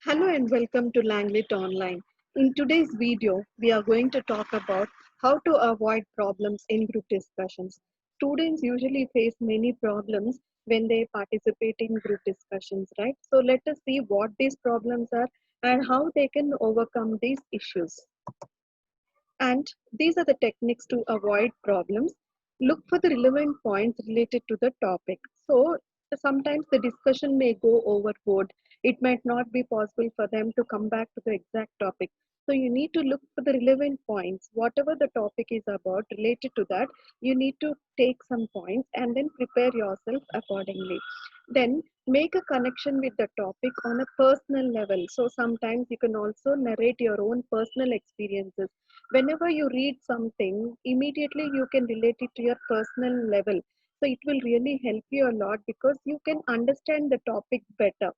Hello and welcome to Langlit Online. In today's video, we are going to talk about how to avoid problems in group discussions. Students usually face many problems when they participate in group discussions, right? So let us see what these problems are and how they can overcome these issues. And these are the techniques to avoid problems. Look for the relevant points related to the topic. So sometimes the discussion may go overboard. It might not be possible for them to come back to the exact topic. So you need to look for the relevant points. Whatever the topic is about related to that, you need to take some points and then prepare yourself accordingly. Then make a connection with the topic on a personal level. So sometimes you can also narrate your own personal experiences. Whenever you read something, immediately you can relate it to your personal level. So it will really help you a lot because you can understand the topic better.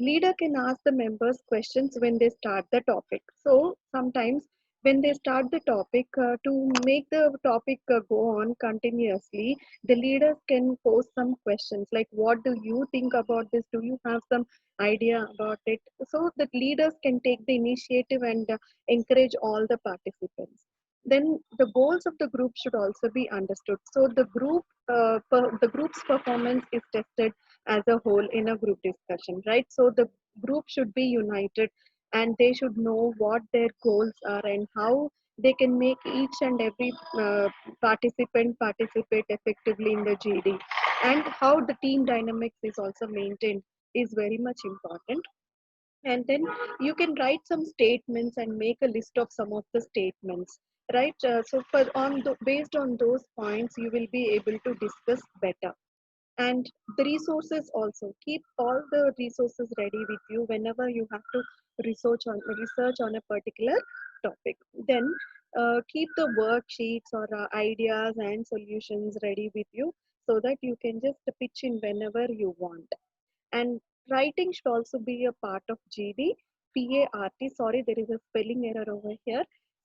Leader can ask the members questions when they start the topic. So sometimes when they start the topic, to make the topic go on continuously, the leaders can pose some questions like, what do you think about this? Do you have some idea about it? So that leaders can take the initiative and encourage all the participants. Then the goals of the group should also be understood. So the group's performance is tested as a whole in a group discussion, right? So the group should be united and they should know what their goals are and how they can make each and every participant participate effectively in the GD, and how the team dynamics is also maintained is very much important. And then you can write some statements and make a list of some of the statements, right? So based on those points you will be able to discuss better. And the resources also, keep all the resources ready with you whenever you have to research on a particular topic. Then keep the worksheets or ideas and solutions ready with you so that you can just pitch in whenever you want. And writing should also be a part of GD. PART, sorry, there is a spelling error over here.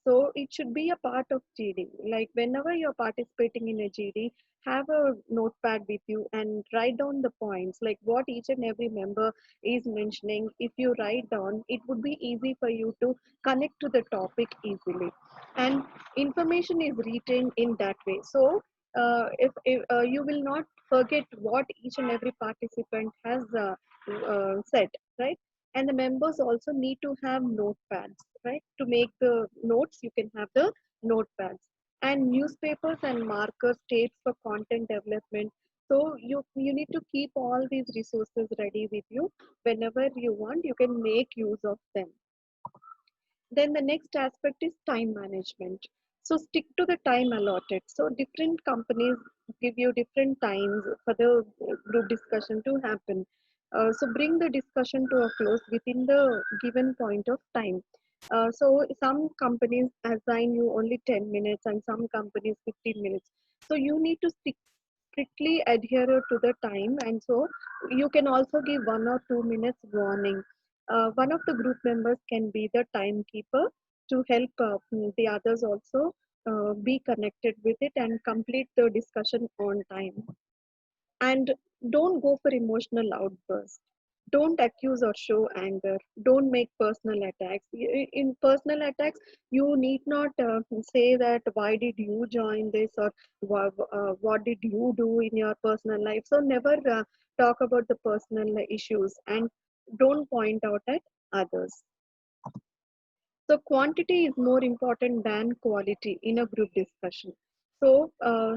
So it should be a part of GD. Like whenever you're participating in a GD, have a notepad with you and write down the points, like what each and every member is mentioning. If you write down, it would be easy for you to connect to the topic easily. And information is retained in that way. So if you will not forget what each and every participant has said, right? And the members also need to have notepads, right? To make the notes, you can have the notepads. And newspapers and markers, tapes for content development. So you need to keep all these resources ready with you. Whenever you want, you can make use of them. Then the next aspect is time management. So stick to the time allotted. So different companies give you different times for the group discussion to happen. So bring the discussion to a close within the given point of time. So some companies assign you only 10 minutes and some companies 15 minutes. So you need to strictly adhere to the time, and so you can also give 1 or 2 minutes warning. One of the group members can be the timekeeper to help the others also be connected with it and complete the discussion on time. And don't go for emotional outbursts. Don't accuse or show anger. Don't make personal attacks. In personal attacks, you need not say that why did you join this, or what did you do in your personal life. So never talk about the personal issues, and don't point out at others. So quantity is more important than quality in a group discussion.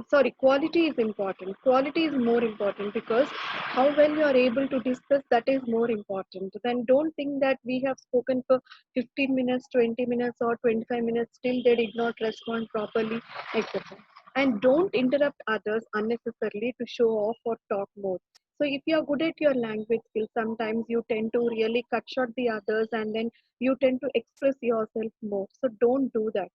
Sorry, quality is important. Quality is more important because how well you are able to discuss, that is more important. Then don't think that we have spoken for 15 minutes, 20 minutes, or 25 minutes, still they did not respond properly, etc. And don't interrupt others unnecessarily to show off or talk more. So if you are good at your language skills, sometimes you tend to really cut short the others and then you tend to express yourself more. So don't do that.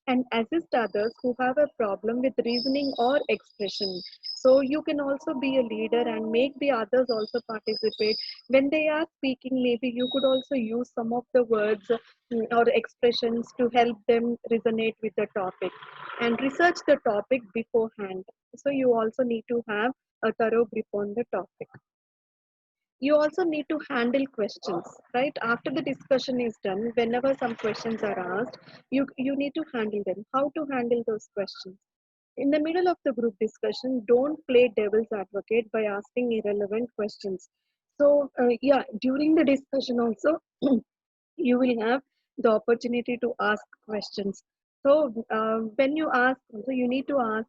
And assist others who have a problem with reasoning or expression. So you can also be a leader and make the others also participate. When they are speaking, maybe you could also use some of the words or expressions to help them resonate with the topic. And research the topic beforehand. So you also need to have a thorough grip on the topic. You also need to handle questions, right? After the discussion is done, whenever some questions are asked, you need to handle them. How to handle those questions? In the middle of the group discussion, don't play devil's advocate by asking irrelevant questions. So yeah, during the discussion also you will have the opportunity to ask questions. So when you ask, so you need to ask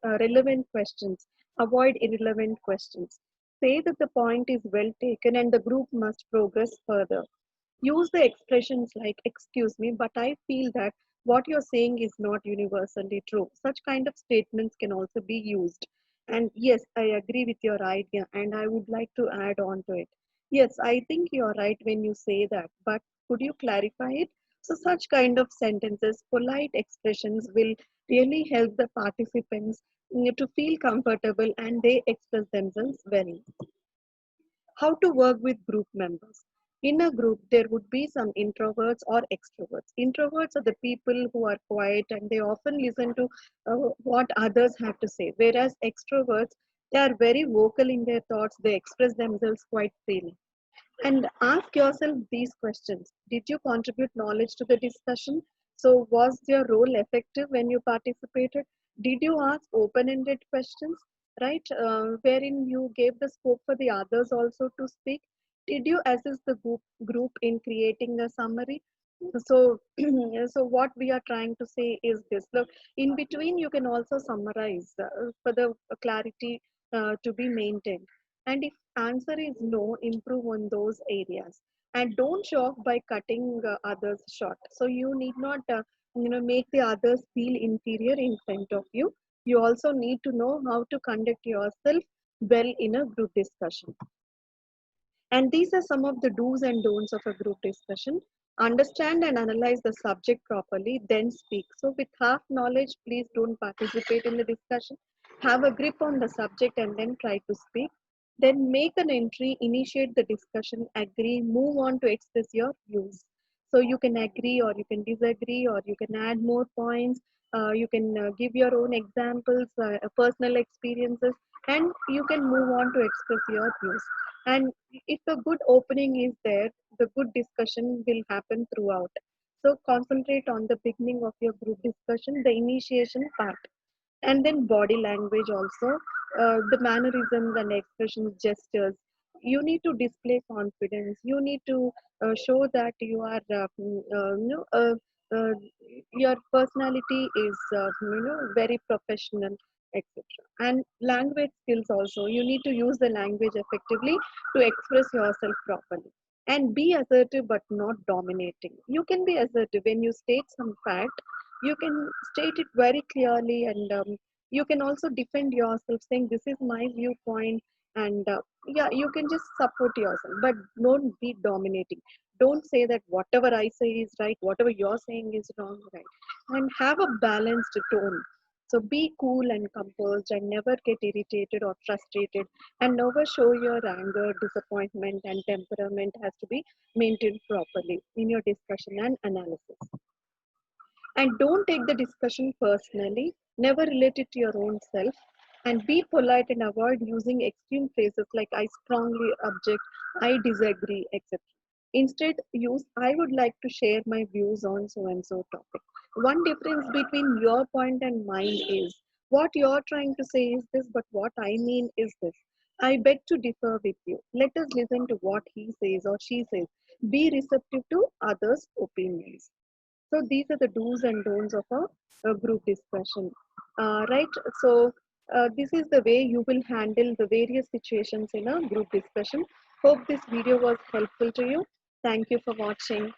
relevant questions. Avoid irrelevant questions. Say that the point is well taken and the group must progress further. Use the expressions like, excuse me, but I feel that what you're saying is not universally true. Such kind of statements can also be used. And yes, I agree with your idea and I would like to add on to it. Yes, I think you're right when you say that, but could you clarify it? So such kind of sentences, polite expressions will really help the participants to feel comfortable and they express themselves well. How to work with group members. In a group, there would be some introverts or extroverts. Introverts are the people who are quiet and they often listen to what others have to say, whereas extroverts, they are very vocal in their thoughts, they express themselves quite freely. And ask yourself these questions. Did you contribute knowledge to the discussion? So, was your role effective when you participated? Did you ask open ended questions, right? Wherein you gave the scope for the others also to speak? Did you assist the group in creating a summary? So, so what we are trying to say is this. Look, in between, you can also summarize for the clarity to be maintained. And if answer is no, improve on those areas. And don't show off by cutting others short. So you need not, make the others feel inferior in front of you. You also need to know how to conduct yourself well in a group discussion. And these are some of the do's and don'ts of a group discussion. Understand and analyze the subject properly, then speak. So, with half knowledge, please don't participate in the discussion. Have a grip on the subject and then try to speak. Then make an entry, initiate the discussion, agree, move on to express your views. So, you can agree or you can disagree or you can add more points. You can give your own examples, personal experiences, and you can move on to express your views. And if a good opening is there, the good discussion will happen throughout. So concentrate on the beginning of your group discussion, the initiation part. And then body language also, the mannerisms and expressions, gestures. You need to display confidence. You need to show that you are, uh, your personality is, very professional, etc. And language skills also. You need to use the language effectively to express yourself properly. And be assertive but not dominating. You can be assertive when you state some fact. You can state it very clearly, and you can also defend yourself saying this is my viewpoint. And yeah, you can just support yourself, but don't be dominating. Don't say that whatever I say is right, whatever you're saying is wrong, right? And have a balanced tone. So be cool and composed and never get irritated or frustrated, and never show your anger, disappointment, and temperament has to be maintained properly in your discussion and analysis. And don't take the discussion personally, never relate it to your own self, and be polite and avoid using extreme phrases like I strongly object, I disagree, etc. Instead, use I would like to share my views on so and so topic. One difference between your point and mine is what you're trying to say is this, but what I mean is this. I beg to differ with you. Let us listen to what he says or she says. Be receptive to others' opinions. So these are the do's and don'ts of a group discussion, right? So this is the way you will handle the various situations in a group discussion. Hope this video was helpful to you. Thank you for watching.